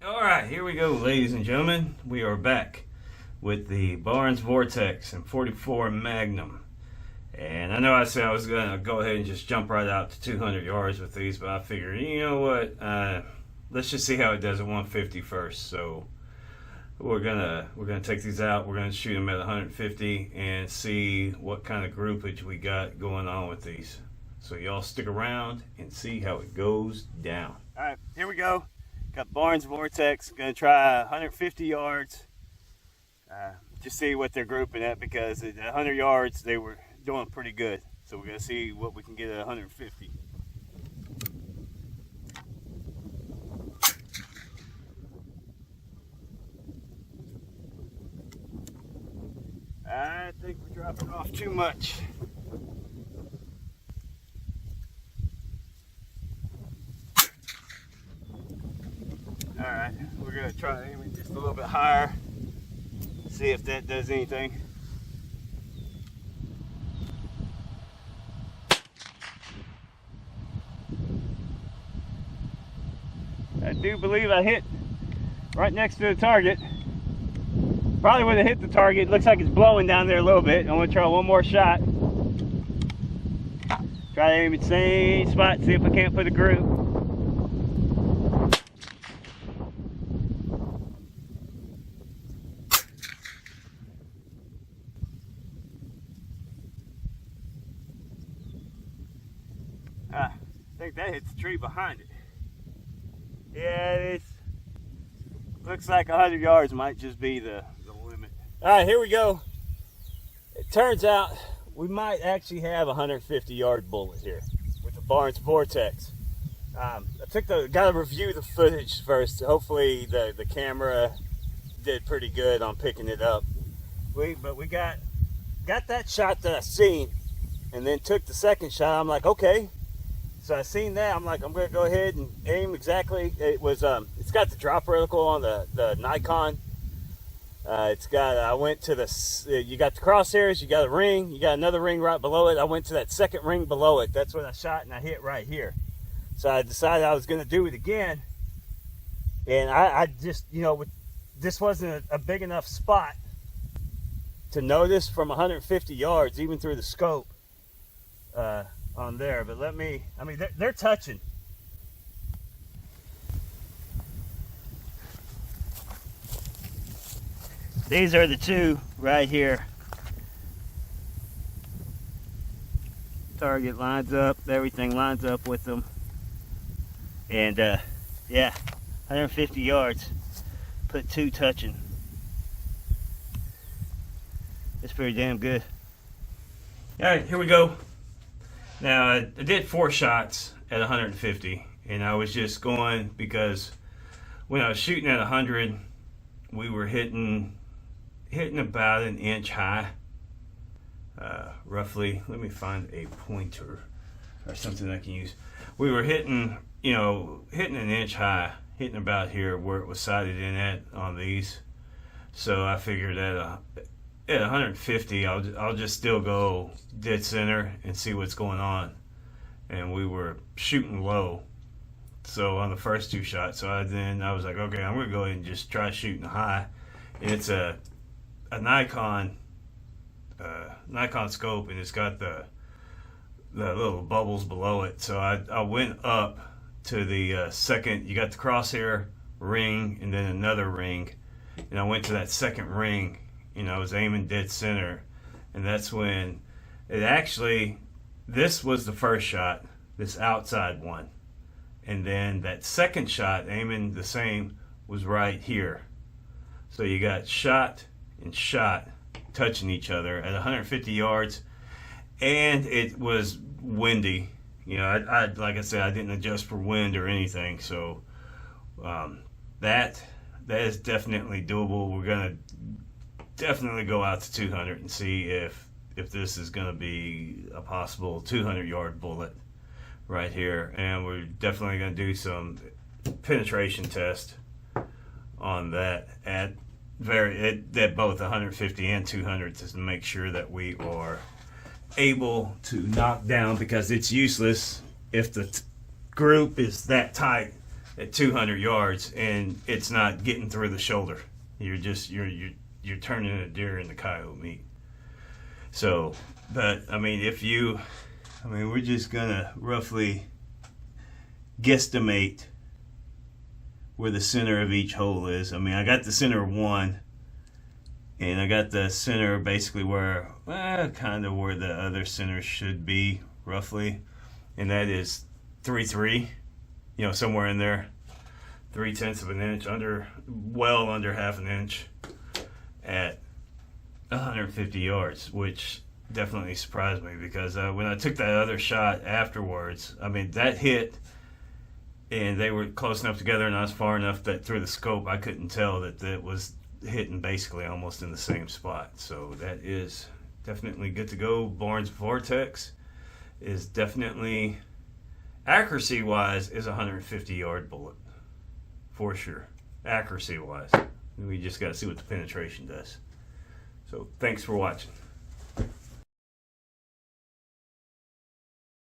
Alright, here we go, ladies and gentlemen. We are back with the Barnes VOR-TX and 44 Magnum. And I know I said I was going to go ahead and just jump right out to 200 yards with these, but I figured, you know what, let's just see how it does at 150 first. So we're gonna take these out, we're going to shoot them at 150 and see what kind of groupage we got going on with these. So y'all stick around and see how it goes down. Alright, here we go. Got Barnes VOR-TX, gonna try 150 yards. Just see what they're grouping at, because at 100 yards they were doing pretty good. So we're gonna see what we can get at 150. I think we're dropping off too much. Alright, we're going to try aiming just a little bit higher, see if that does anything. I do believe I hit right next to the target. Probably would have hit the target. Looks like it's blowing down there a little bit. I'm going to try one more shot. Try to aim at the same spot, see if I can't put a group. I think that hits the tree behind it. Yeah, it looks like 100 yards might just be the limit. All right, here we go. It turns out we might actually have a 150-yard bullet here with the Barnes VOR-TX. Got to review the footage first. Hopefully the camera did pretty good on picking it up. But we got that shot that I seen, and then took the second shot. I'm like, okay. So I seen that. I'm like, I'm gonna go ahead and aim exactly. It was it's got the drop reticle on the Nikon. It's got. I went to the. You got the crosshairs. You got a ring. You got another ring right below it. I went to that second ring below it. That's what I shot, and I hit right here. So I decided I was gonna do it again. And I just, this wasn't a big enough spot to notice from 150 yards, even through the scope. On there, but they're touching. These are the two right here. Target lines up, everything lines up with them. And yeah, 150 yards, put two touching. It's pretty damn good. All right, here we go. Now, I did 4 shots at 150, and I was just going because when I was shooting at 100, we were hitting about an inch high, roughly. Let me find a pointer or something I can use. We were hitting an inch high, hitting about here where it was sighted in at on these. So I figured that at 150, I'll just still go dead center and see what's going on. And we were shooting low, so on the first 2 shots. So I was like, okay, I'm gonna go ahead and just try shooting high. And it's a Nikon scope, and it's got the little bubbles below it. So I went up to the second. You got the crosshair ring and then another ring, and I went to that second ring. I was aiming dead center, and that's when it actually, this was the first shot, this outside one, and then that second shot aiming the same was right here. So you got shot and shot touching each other at 150 yards, and it was windy. I like I said, I didn't adjust for wind or anything, so that is definitely doable. We're gonna definitely go out to 200 and see if this is going to be a possible 200-yard bullet right here. And we're definitely going to do some penetration test on that at both 150 and 200 to make sure that we are able to knock down, because it's useless if the group is that tight at 200 yards, and it's not getting through the shoulder. You're turning a deer into coyote meat. So, but I mean, we're just gonna roughly guesstimate where the center of each hole is. I mean, I got the center of one, and I got the center basically where, kind of where the other center should be, roughly, and that is 3.3, you know, somewhere in there, 0.3 of an inch, well under half an inch at 150 yards, which definitely surprised me, because when I took that other shot afterwards, I mean, that hit, and they were close enough together, and I was far enough that through the scope I couldn't tell that it was hitting basically almost in the same spot. So that is definitely good to go. Barnes VOR-TX is definitely, accuracy wise, is a 150 yard bullet for sure. Accuracy wise, we just got to see what the penetration does. So thanks for watching.